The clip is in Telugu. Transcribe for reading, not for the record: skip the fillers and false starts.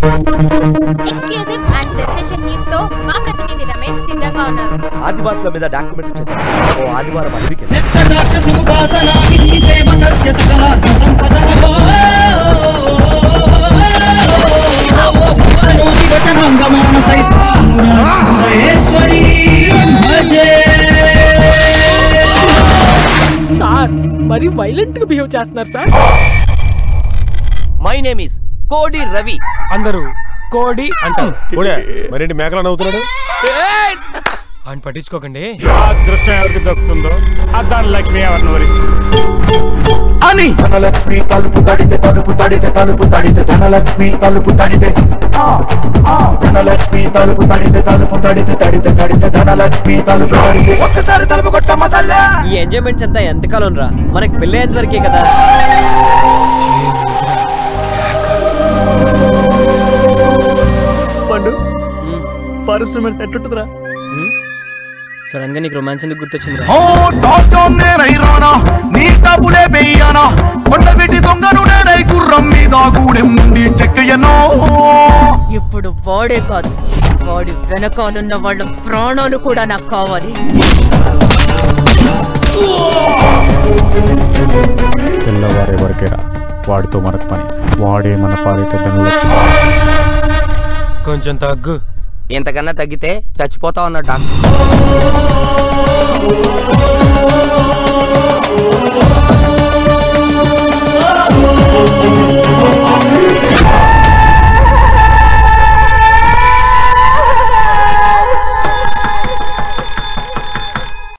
ఎక్స్క్లూజివ్ అండ్ సెన్సేషన్ న్యూస్ తో మా ప్రతినిధి రమేష్ సిద్ధంగా ఉన్నారు. ఆదివాసుల మీద డాక్యుమెంటరీ చేద్దాం. ఓ ఆదివారం అడవికి సార్ మరి వైలెంట్ గా బిహేవ్ చేస్తున్నారు సార్. మై నేమ్ ఇస్ కోడి రవి. అందరూ కోడి అంటారు. మరేంటి మేకలా నవ్వుతున్నాడు? ఆయన పట్టించుకోకండి. అదృష్టం ఎవరికి దక్కుతుందో దాని లక్ష్మి ఎవరిని వరిస్తుంది అని. ధనలక్ష్మి తలుపు తడితే తలుపు తడితే తలుపు తడితే ధనలక్ష్మి తలుపు తడితే ధనలక్ష్మి తలుపు తడితే తలుపు తడితే తడితే తడితే ధనలక్ష్మి తలుపు తడితే ఒక్కసారి తలుపు కొట్టమ్మ తల్లే. ఈ ఎంజాయ్మెంట్స్ అంతా ఎంతకాలం రా, మనకి పెళ్ళేంత వరకే కదా. పండు ఫారెస్ట్ ఎట్టుంటుందిరా? సడన్ గా నీకు రొమాన్స్ ఎందుకు గుర్తొచ్చింది? ఇప్పుడు వాడే కాదు, వాడి వెనకాలన్న వాళ్ళ ప్రాణాలు కూడా నాకు కావాలి. తెల్లవారే వరకేరా వాడితో మనకు పని. వాడే మన పాలిట ధనలక్ష్మి. కొంచెం తగ్గు. ఎంతకన్నా తగ్గితే చచ్చిపోతా ఉన్నాడు డాక్టర్.